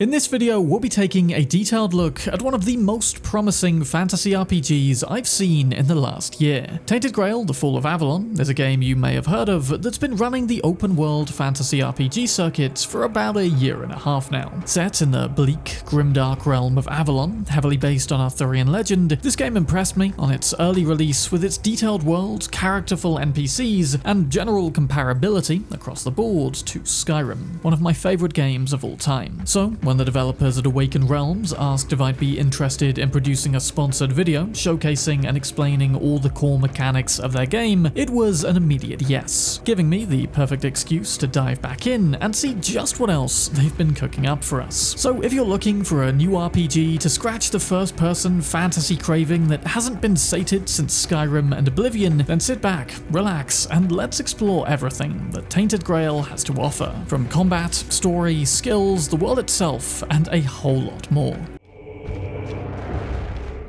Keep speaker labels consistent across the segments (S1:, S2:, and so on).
S1: In this video, we'll be taking a detailed look at one of the most promising fantasy RPGs I've seen in the last year. Tainted Grail: The Fall of Avalon is a game you may have heard of that's been running the open-world fantasy RPG circuit for about a year and a half now. Set in the bleak, grimdark realm of Avalon, heavily based on Arthurian legend, this game impressed me on its early release with its detailed world, characterful NPCs, and general comparability across the board to Skyrim, one of my favourite games of all time. So, when the developers at Awaken Realms asked if I'd be interested in producing a sponsored video showcasing and explaining all the core mechanics of their game, it was an immediate yes, giving me the perfect excuse to dive back in and see just what else they've been cooking up for us. So if you're looking for a new RPG to scratch the first-person fantasy craving that hasn't been sated since Skyrim and Oblivion, then sit back, relax, and let's explore everything that Tainted Grail has to offer, from combat, story, skills, the world itself, and a whole lot more.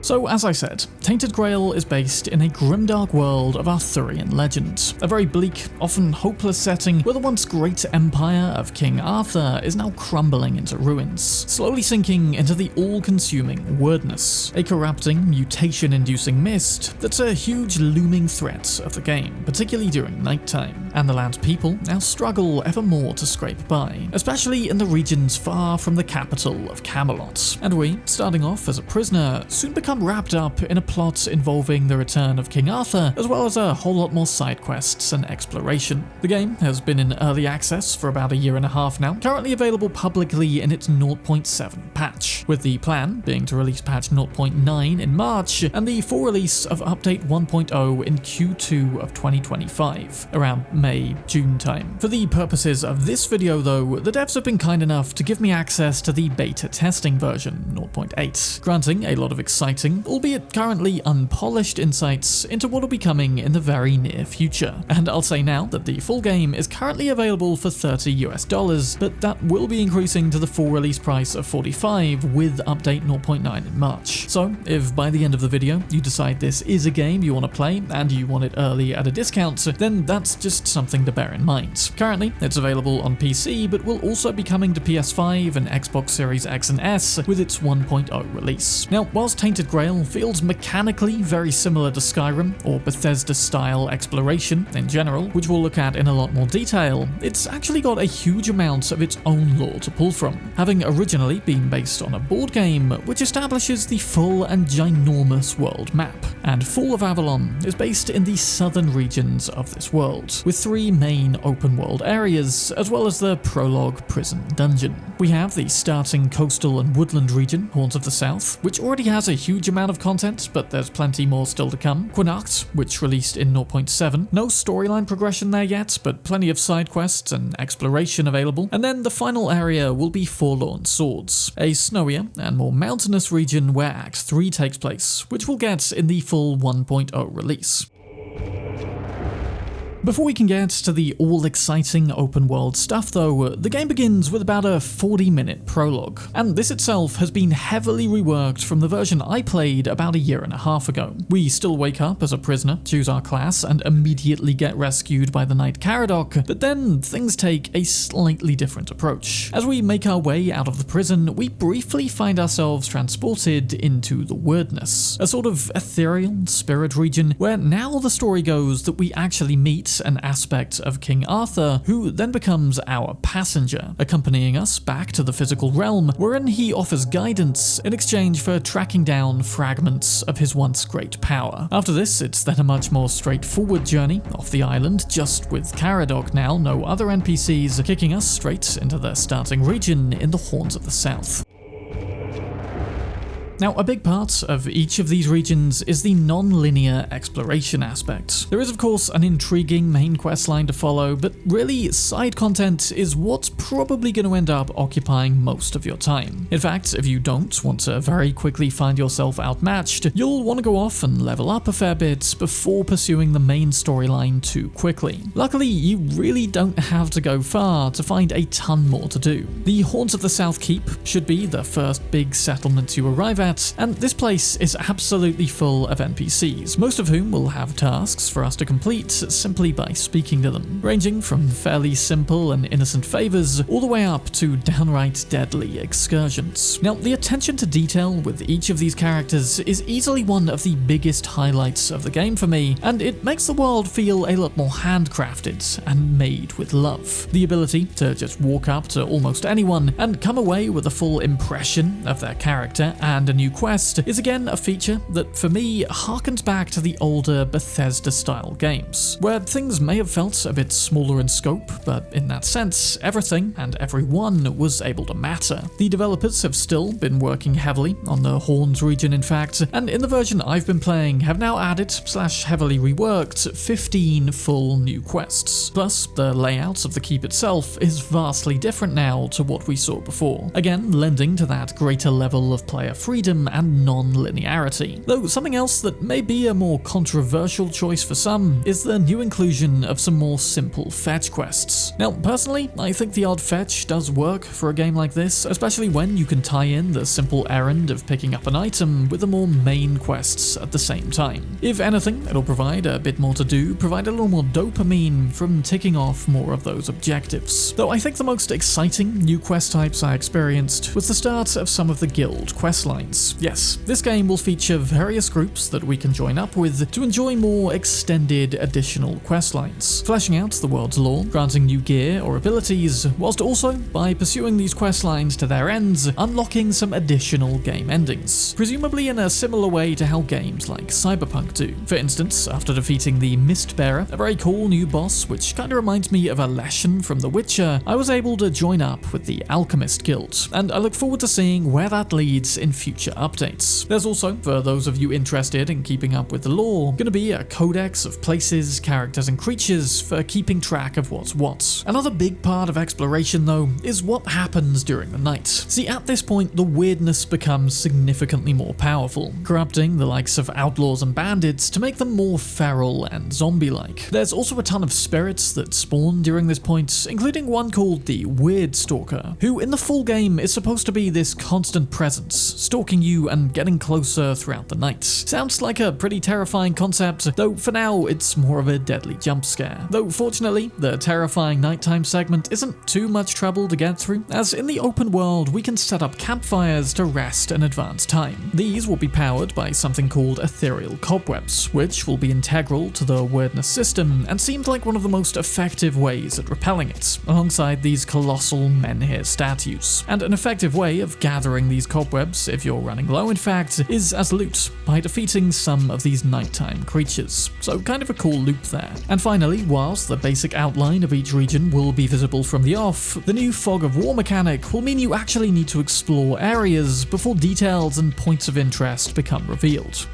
S1: So, as I said, Tainted Grail is based in a grimdark world of Arthurian legend, a very bleak, often hopeless setting where the once great empire of King Arthur is now crumbling into ruins, slowly sinking into the all-consuming weirdness, a corrupting, mutation-inducing mist that's a huge looming threat of the game, particularly during nighttime, and the land's people now struggle ever more to scrape by, especially in the regions far from the capital of Camelot. And we, starting off as a prisoner, soon become wrapped up in a plot involving the return of King Arthur, as well as a whole lot more side quests and exploration. The game has been in early access for about a year and a half now, currently available publicly in its 0.7 patch, with the plan being to release patch 0.9 in March and the full release of update 1.0 in Q2 of 2025, around May-June time. For the purposes of this video though, the devs have been kind enough to give me access to the beta testing version 0.8, granting a lot of exciting, albeit currently unpolished, insights into what will be coming in the very near future. And I'll say now that the full game is currently available for $30 US, but that will be increasing to the full release price of $45 with update 0.9 in March. So if by the end of the video you decide this is a game you want to play and you want it early at a discount, then that's just something to bear in mind. Currently it's available on PC, but will also be coming to PS5 and Xbox Series X and S with its 1.0 release. Now, whilst Tainted Grail feels mechanically very similar to Skyrim, or Bethesda-style exploration in general, which we'll look at in a lot more detail, it's actually got a huge amount of its own lore to pull from, having originally been based on a board game which establishes the full and ginormous world map. And Fall of Avalon is based in the southern regions of this world, with 3 main open-world areas, as well as the Prologue prison dungeon. We have the starting coastal and woodland region, Horns of the South, which already has a huge amount of content, but there's plenty more still to come. Quinacht, which released in 0.7. No storyline progression there yet, but plenty of side quests and exploration available. And then the final area will be Forlorn Swords, a snowier and more mountainous region where Act 3 takes place, which we'll get in the full 1.0 release. Before we can get to the all-exciting open-world stuff though, the game begins with about a 40-minute prologue, and this itself has been heavily reworked from the version I played about a year and a half ago. We still wake up as a prisoner, choose our class, and immediately get rescued by the Knight Caradoc, but then things take a slightly different approach. As we make our way out of the prison, we briefly find ourselves transported into the Weirdness, a sort of ethereal spirit region where now the story goes that we actually meet an aspect of King Arthur, who then becomes our passenger, accompanying us back to the physical realm, wherein he offers guidance in exchange for tracking down fragments of his once great power. After this, it's then a much more straightforward journey off the island, just with Caradoc now, no other NPCs, kicking us straight into their starting region in the Horns of the South. Now, a big part of each of these regions is the non-linear exploration aspect. There is of course an intriguing main quest line to follow, but really side content is what's probably going to end up occupying most of your time. In fact, if you don't want to very quickly find yourself outmatched, you'll want to go off and level up a fair bit before pursuing the main storyline too quickly. Luckily, you really don't have to go far to find a ton more to do. The Haunts of the South Keep should be the first big settlement you arrive at, combat, and this place is absolutely full of NPCs, most of whom will have tasks for us to complete simply by speaking to them, ranging from fairly simple and innocent favors all the way up to downright deadly excursions. Now, the attention to detail with each of these characters is easily one of the biggest highlights of the game for me, and it makes the world feel a lot more handcrafted and made with love. The ability to just walk up to almost anyone and come away with a full impression of their character and a new quest is again a feature that for me harkens back to the older Bethesda-style games, where things may have felt a bit smaller in scope, but in that sense, everything and everyone was able to matter. The developers have still been working heavily on the Horns region, in fact, and in the version I've been playing have now added / heavily reworked 15 full new quests. Plus, the layout of the keep itself is vastly different now to what we saw before, again lending to that greater level of player freedom and non-linearity. Though something else that may be a more controversial choice for some is the new inclusion of some more simple fetch quests. Now, personally, I think the odd fetch does work for a game like this, especially when you can tie in the simple errand of picking up an item with the more main quests at the same time. If anything, it'll provide a bit more to do, provide a little more dopamine from ticking off more of those objectives. Though I think the most exciting new quest types I experienced was the start of some of the guild quest lines. Yes, this game will feature various groups that we can join up with to enjoy more extended additional quest lines, fleshing out the world's lore, granting new gear or abilities, whilst also, by pursuing these quest lines to their ends, unlocking some additional game endings, presumably in a similar way to how games like Cyberpunk do. For instance, after defeating the Mistbearer, a very cool new boss which kinda reminds me of a Leshen from The Witcher, I was able to join up with the Alchemist Guild, and I look forward to seeing where that leads in future updates. There's also, for those of you interested in keeping up with the lore, gonna be a codex of places, characters, and creatures for keeping track of what's what. Another big part of exploration, though, is what happens during the night. See, at this point, the weirdness becomes significantly more powerful, corrupting the likes of outlaws and bandits to make them more feral and zombie-like. There's also a ton of spirits that spawn during this point, including one called the Weird Stalker, who in the full game is supposed to be this constant presence, stalking you and getting closer throughout the night. Sounds like a pretty terrifying concept, though for now it's more of a deadly jump scare. Though fortunately, the terrifying nighttime segment isn't too much trouble to get through, as in the open world we can set up campfires to rest and advance time. These will be powered by something called ethereal cobwebs, which will be integral to the weirdness system and seemed like one of the most effective ways at repelling it, alongside these colossal menhir statues. And an effective way of gathering these cobwebs, if you're running low in fact, is as loot, by defeating some of these nighttime creatures. So kind of a cool loop there. And finally, whilst the basic outline of each region will be visible from the off, the new Fog of War mechanic will mean you actually need to explore areas before details and points of interest become revealed.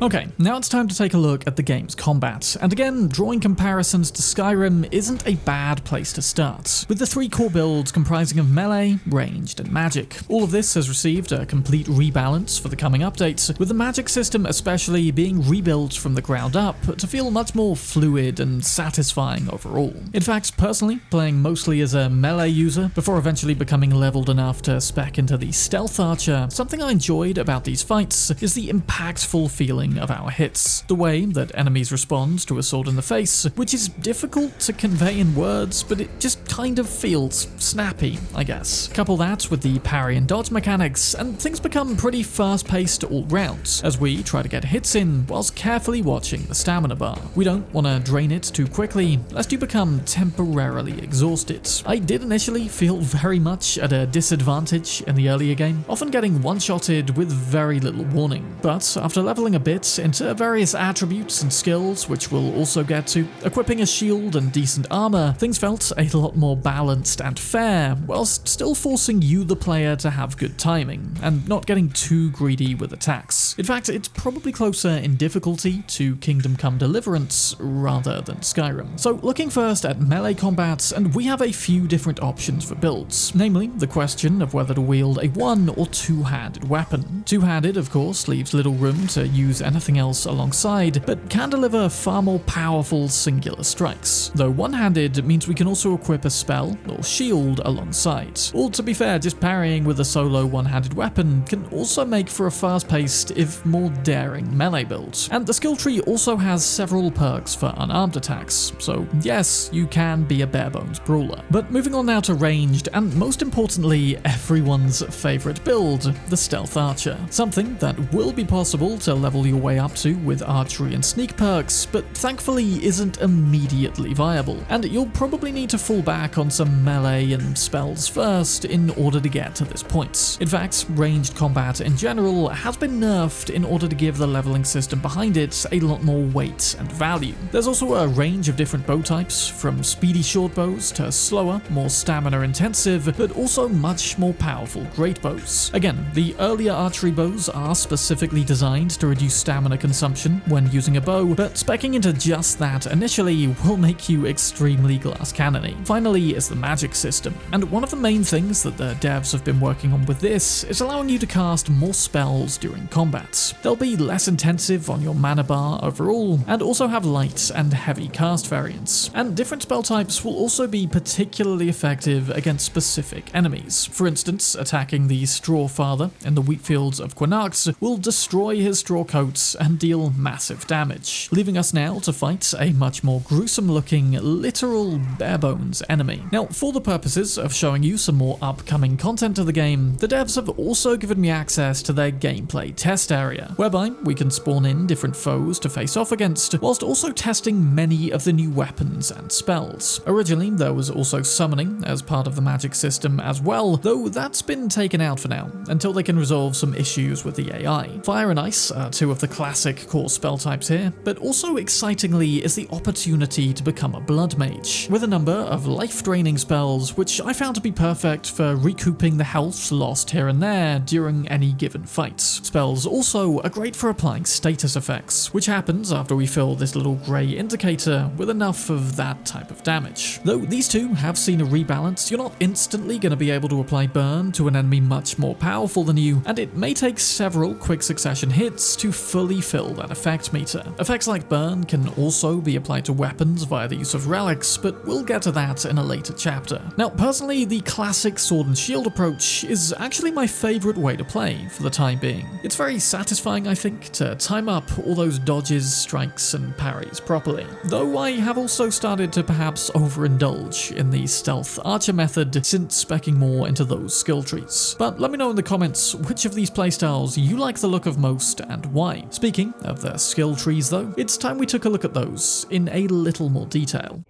S1: Okay, now it's time to take a look at the game's combat, and again, drawing comparisons to Skyrim isn't a bad place to start, with the three core builds comprising of melee, ranged, and magic. All of this has received a complete rebalance for the coming updates, with the magic system especially being rebuilt from the ground up to feel much more fluid and satisfying overall. In fact, personally, playing mostly as a melee user before eventually becoming leveled enough to spec into the stealth archer, something I enjoyed about these fights is the impactful feeling of our hits. The way that enemies respond to a sword in the face, which is difficult to convey in words, but it just kind of feels snappy, I guess. Couple that with the parry and dodge mechanics, and things become pretty fast-paced all round, as we try to get hits in whilst carefully watching the stamina bar. We don't want to drain it too quickly, lest you become temporarily exhausted. I did initially feel very much at a disadvantage in the earlier game, often getting one-shotted with very little warning. But after leveling a bit into various attributes and skills, which we'll also get to, equipping a shield and decent armor, things felt a lot more balanced and fair, whilst still forcing you, the player, to have good timing, and not getting too greedy with attacks. In fact, it's probably closer in difficulty to Kingdom Come Deliverance rather than Skyrim. So looking first at melee combat, and we have a few different options for builds, namely the question of whether to wield a one- or two-handed weapon. Two-handed, of course, leaves little room to use anything else alongside, but can deliver far more powerful singular strikes. Though one-handed means we can also equip a spell or shield alongside. Or to be fair, just parrying with a solo one-handed weapon can also make for a fast-paced, if more daring melee build. And the skill tree also has several perks for unarmed attacks, so yes, you can be a bare-bones brawler. But moving on now to ranged, and most importantly, everyone's favourite build, the Stealth Archer. Something that will be possible to level your way up to with archery and sneak perks, but thankfully isn't immediately viable, and you'll probably need to fall back on some melee and spells first in order to get to this point. In fact, ranged combat in general has been nerfed in order to give the leveling system behind it a lot more weight and value. There's also a range of different bow types, from speedy short bows to slower, more stamina intensive, but also much more powerful great bows. Again, the earlier archery bows are specifically designed to reduce stamina consumption when using a bow, but speccing into just that initially will make you extremely glass cannony. Finally is the magic system, and one of the main things that the devs have been working on with this is allowing you to cast more spells during combat. They'll be less intensive on your mana bar overall, and also have light and heavy cast variants. And different spell types will also be particularly effective against specific enemies. For instance, attacking the Straw Father in the wheat fields of Quinax will destroy his straw coats and deal massive damage, leaving us now to fight a much more gruesome looking, literal bare-bones enemy. Now, for the purposes of showing you some more upcoming content of the game, the devs have also given me access to their gameplay test area, whereby we can spawn in different foes to face off against, whilst also testing many of the new weapons and spells. Originally, there was also summoning as part of the magic system as well, though that's been taken out for now, until they can resolve some issues with the AI. Fire and Ice are two of the classic core spell types here, but also excitingly is the opportunity to become a blood mage, with a number of life-draining spells which I found to be perfect for recouping the health lost here and there during any given fight. Spells also are great for applying status effects, which happens after we fill this little grey indicator with enough of that type of damage. Though these two have seen a rebalance, you're not instantly going to be able to apply burn to an enemy much more powerful than you, and it may take several quick succession hits to fully fill that effect meter. Effects like burn can also be applied to weapons via the use of relics, but we'll get to that in a later chapter. Now, personally, the classic sword and shield approach is actually my favourite way to play for the time being. It's very satisfying, I think, to time up all those dodges, strikes, and parries properly. Though I have also started to perhaps overindulge in the stealth archer method since speccing more into those skill trees. But let me know in the comments which of these playstyles you like the look of most and why. Speaking of the skill trees though, it's time we took a look at those in a little more detail.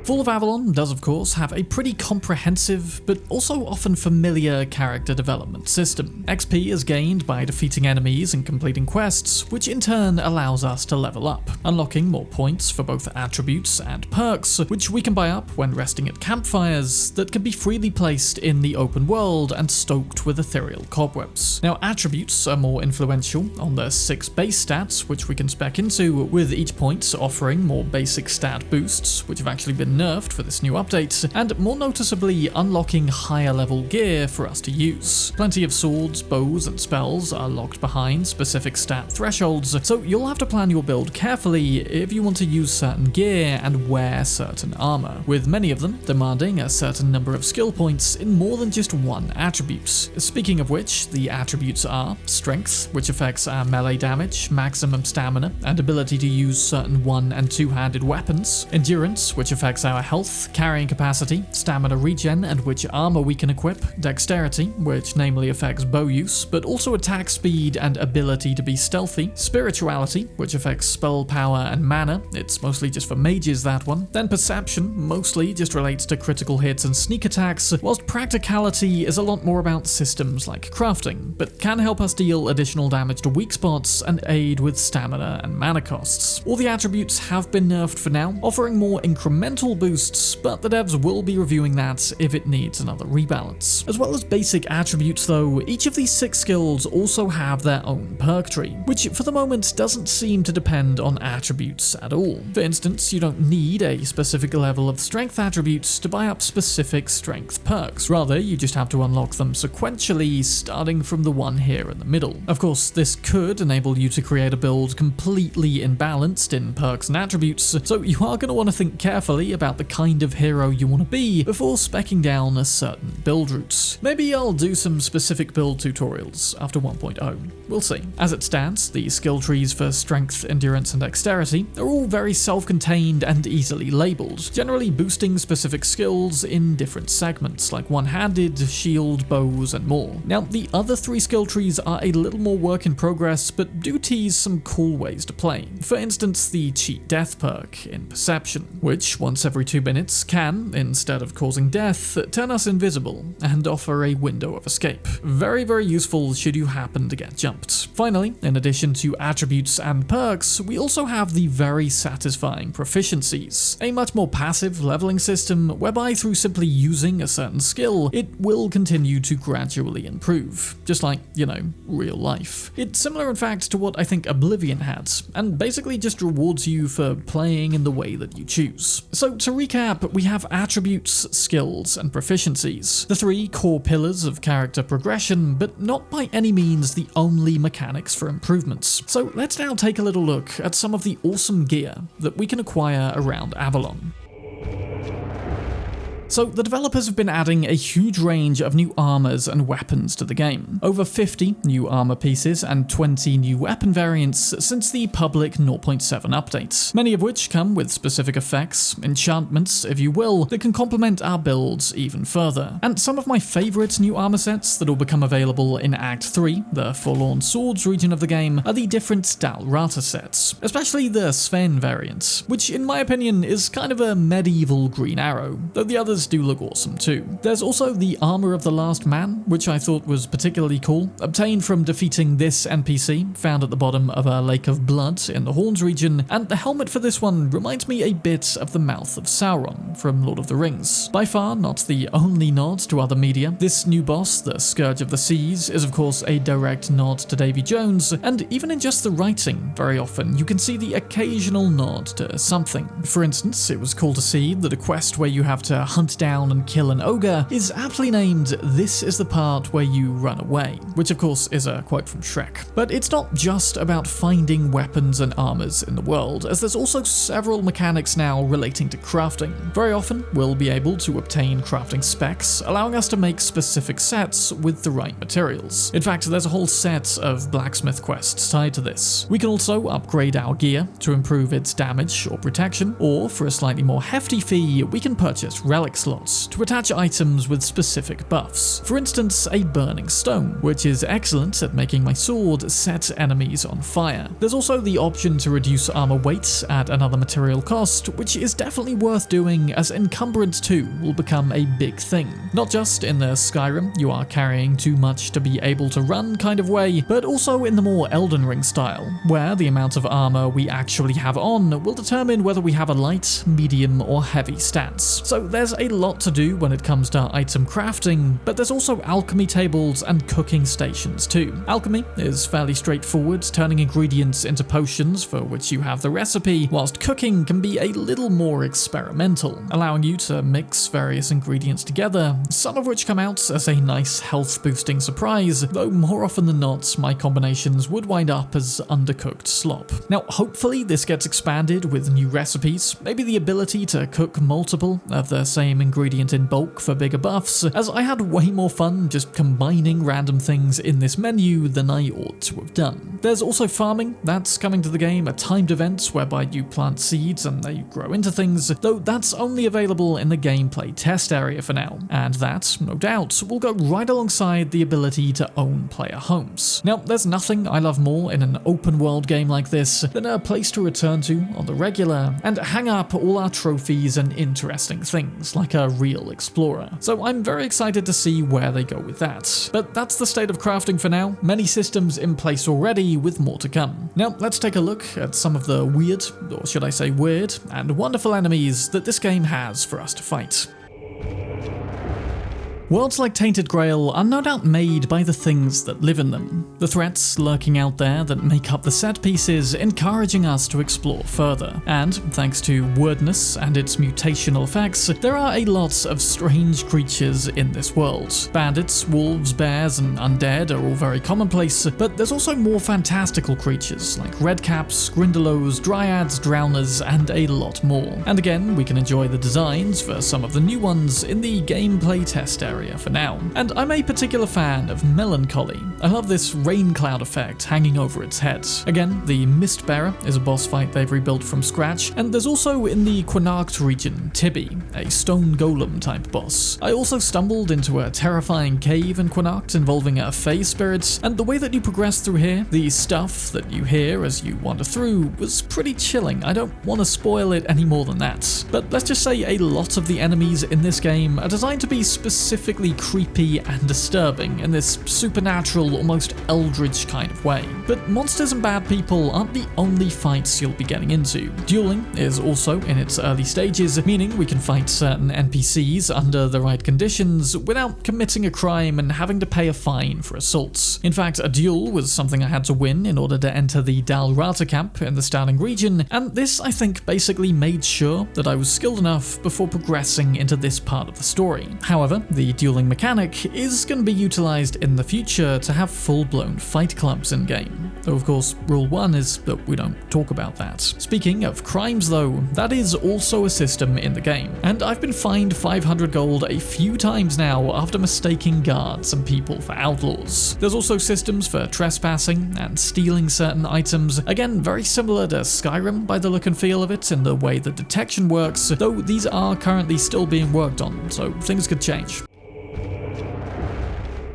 S1: Fall of Avalon does of course have a pretty comprehensive, but also often familiar character development system. XP is gained by defeating enemies and completing quests, which in turn allows us to level up, unlocking more points for both attributes and perks, which we can buy up when resting at campfires that can be freely placed in the open world and stoked with ethereal cobwebs. Now, attributes are more influential on the 6 base stats, which we can spec into, with each point offering more basic stat boosts, which have actually been nerfed for this new update, and more noticeably unlocking higher level gear for us to use. Plenty of swords, bows, and spells are locked behind specific stat thresholds, so you'll have to plan your build carefully if you want to use certain gear and wear certain armor, with many of them demanding a certain number of skill points in more than just one attribute. Speaking of which, the attributes are Strength, which affects our melee damage, maximum stamina, and ability to use certain one- and two-handed weapons, Endurance, which affects our health, carrying capacity, stamina regen, and which armor we can equip, Dexterity, which namely affects bow use, but also attack speed and ability to be stealthy, Spirituality, which affects spell power and mana, it's mostly just for mages that one, then Perception, mostly just relates to critical hits and sneak attacks, whilst Practicality is a lot more about systems like crafting, but can help us deal additional damage to weak spots and aid with stamina and mana costs. All the attributes have been nerfed for now, offering more incremental skill boosts, but the devs will be reviewing that if it needs another rebalance. As well as basic attributes though, each of these 6 skills also have their own perk tree, which for the moment doesn't seem to depend on attributes at all. For instance, you don't need a specific level of strength attributes to buy up specific strength perks. Rather, you just have to unlock them sequentially, starting from the one here in the middle. Of course, this could enable you to create a build completely imbalanced in perks and attributes, so you are going to want to think carefully about the kind of hero you want to be before speccing down a certain build route. Maybe I'll do some specific build tutorials after 1.0. We'll see. As it stands, the skill trees for strength, endurance, and dexterity are all very self-contained and easily labeled, generally boosting specific skills in different segments like one-handed, shield, bows, and more. Now, the other 3 skill trees are a little more work in progress, but do tease some cool ways to play. For instance, the cheat death perk in Perception, which once every 2 minutes can, instead of causing death, turn us invisible and offer a window of escape. Very, very useful should you happen to get jumped. Finally, in addition to attributes and perks, we also have the very satisfying proficiencies, a much more passive leveling system whereby through simply using a certain skill, it will continue to gradually improve, just like, you know, real life. It's similar in fact to what I think Oblivion had, and basically just rewards you for playing in the way that you choose. So to recap, we have attributes, skills, and proficiencies, the 3 core pillars of character progression, but not by any means the only mechanics for improvements. So let's now take a little look at some of the awesome gear that we can acquire around Avalon. So the developers have been adding a huge range of new armors and weapons to the game. Over 50 new armor pieces and 20 new weapon variants since the public 0.7 updates, many of which come with specific effects, enchantments if you will, that can complement our builds even further. And some of my favorite new armor sets that will become available in Act 3, the Forlorn Swords region of the game, are the different Dalrata sets, especially the Sven variant, which in my opinion is kind of a medieval Green Arrow, though the others do look awesome too. There's also the Armor of the Last Man, which I thought was particularly cool, obtained from defeating this NPC, found at the bottom of a Lake of Blood in the Horns region, and the helmet for this one reminds me a bit of the Mouth of Sauron from Lord of the Rings. By far not the only nod to other media, this new boss, the Scourge of the Seas, is of course a direct nod to Davy Jones, and even in just the writing, very often you can see the occasional nod to something. For instance, it was cool to see that a quest where you have to hunt down and kill an ogre is aptly named "This is the part where you run away," which of course is a quote from Shrek. But it's not just about finding weapons and armors in the world, as there's also several mechanics now relating to crafting. Very often we'll be able to obtain crafting specs, allowing us to make specific sets with the right materials. In fact, there's a whole set of blacksmith quests tied to this. We can also upgrade our gear to improve its damage or protection, or for a slightly more hefty fee, we can purchase relic slots to attach items with specific buffs. For instance, a burning stone, which is excellent at making my sword set enemies on fire. There's also the option to reduce armor weight at another material cost, which is definitely worth doing as encumbrance too will become a big thing. Not just in the Skyrim, you are carrying too much to be able to run kind of way, but also in the more Elden Ring style, where the amount of armor we actually have on will determine whether we have a light, medium, or heavy stance. So there's a lot to do when it comes to item crafting, but there's also alchemy tables and cooking stations too. Alchemy is fairly straightforward, turning ingredients into potions for which you have the recipe, whilst cooking can be a little more experimental, allowing you to mix various ingredients together, some of which come out as a nice health boosting surprise, though more often than not my combinations would wind up as undercooked slop. Now hopefully this gets expanded with new recipes, maybe the ability to cook multiple of the same ingredient in bulk for bigger buffs, as I had way more fun just combining random things in this menu than I ought to have done. There's also farming, that's coming to the game, a timed event whereby you plant seeds and they grow into things, though that's only available in the gameplay test area for now, and that, no doubt, will go right alongside the ability to own player homes. Now, there's nothing I love more in an open world game like this than a place to return to on the regular and hang up all our trophies and interesting things, like a real explorer. So I'm very excited to see where they go with that. But that's the state of crafting for now. Many systems in place already, with more to come. Now let's take a look at some of the weird, or should I say weird, and wonderful enemies that this game has for us to fight. Worlds like Tainted Grail are no doubt made by the things that live in them, the threats lurking out there that make up the set pieces, encouraging us to explore further. And, thanks to wordness and its mutational effects, there are a lot of strange creatures in this world. Bandits, wolves, bears, and undead are all very commonplace, but there's also more fantastical creatures like redcaps, grindylows, dryads, drowners, and a lot more. And again, we can enjoy the designs for some of the new ones in the gameplay test area for now. And I'm a particular fan of Melancholy. I love this rain cloud effect hanging over its head. Again, the Mistbearer is a boss fight they've rebuilt from scratch, and there's also in the Quinarcht region, Tibby, a stone golem type boss. I also stumbled into a terrifying cave in Quinarcht involving a Fey spirit, and the way that you progress through here, the stuff that you hear as you wander through, was pretty chilling. I don't want to spoil it any more than that. But let's just say a lot of the enemies in this game are designed to be specifically creepy and disturbing in this supernatural, almost eldritch kind of way. But monsters and bad people aren't the only fights you'll be getting into. Dueling is also in its early stages, meaning we can fight certain NPCs under the right conditions without committing a crime and having to pay a fine for assaults. In fact, a duel was something I had to win in order to enter the Dalrata camp in the Starling region, and this, I think, basically made sure that I was skilled enough before progressing into this part of the story. However, the dueling mechanic is going to be utilized in the future to have full-blown fight clubs in-game. Though of course, rule 1 is that we don't talk about that. Speaking of crimes though, that is also a system in the game, and I've been fined 500 gold a few times now after mistaking guards and people for outlaws. There's also systems for trespassing and stealing certain items, again very similar to Skyrim by the look and feel of it in the way the detection works, though these are currently still being worked on, so things could change.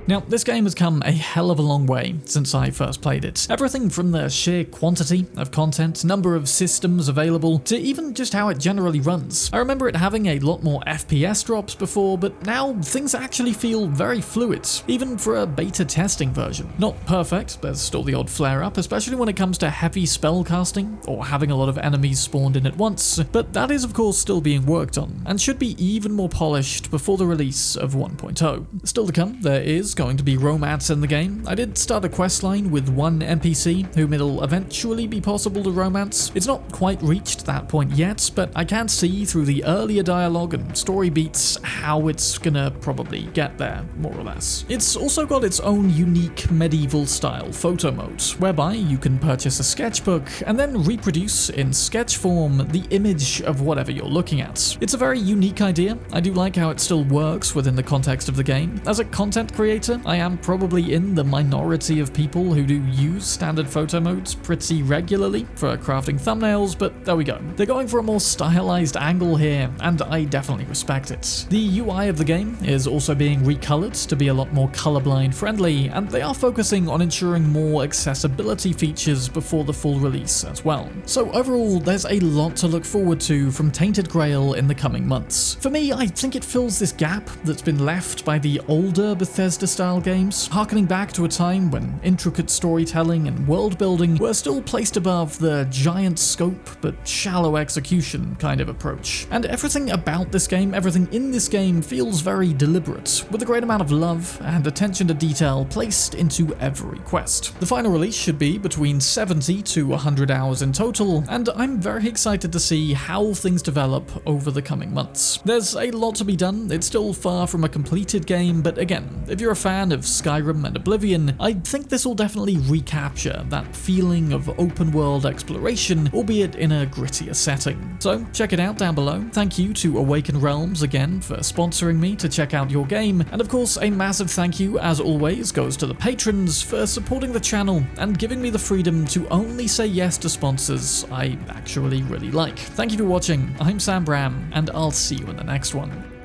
S1: Now, this game has come a hell of a long way since I first played it. Everything from the sheer quantity of content, number of systems available, to even just how it generally runs. I remember it having a lot more FPS drops before, but now things actually feel very fluid, even for a beta testing version. Not perfect, there's still the odd flare-up, especially when it comes to heavy spell casting, or having a lot of enemies spawned in at once, but that is of course still being worked on, and should be even more polished before the release of 1.0. Still to come, there is going to be romance in the game. I did start a questline with one NPC whom it'll eventually be possible to romance. It's not quite reached that point yet, but I can see through the earlier dialogue and story beats how it's gonna probably get there, more or less. It's also got its own unique medieval style photo mode, whereby you can purchase a sketchbook and then reproduce in sketch form the image of whatever you're looking at. It's a very unique idea. I do like how it still works within the context of the game. As a content creator, I am probably in the minority of people who do use standard photo modes pretty regularly for crafting thumbnails, but there we go. They're going for a more stylized angle here, and I definitely respect it. The UI of the game is also being recolored to be a lot more colorblind friendly, and they are focusing on ensuring more accessibility features before the full release as well. So overall, there's a lot to look forward to from Tainted Grail in the coming months. For me, I think it fills this gap that's been left by the older Bethesda-style games, harkening back to a time when intricate storytelling and world building were still placed above the giant scope but shallow execution kind of approach. And everything about this game, everything in this game feels very deliberate, with a great amount of love and attention to detail placed into every quest. The final release should be between 70 to 100 hours in total, and I'm very excited to see how things develop over the coming months. There's a lot to be done, it's still far from a completed game, but again, if you're a fan of Skyrim and Oblivion, I think this will definitely recapture that feeling of open world exploration, albeit in a grittier setting. So check it out down below. Thank you to Awaken Realms again for sponsoring me to check out your game, and of course a massive thank you as always goes to the patrons for supporting the channel and giving me the freedom to only say yes to sponsors I actually really like. Thank you for watching, I'm Sam Bram, and I'll see you in the next one.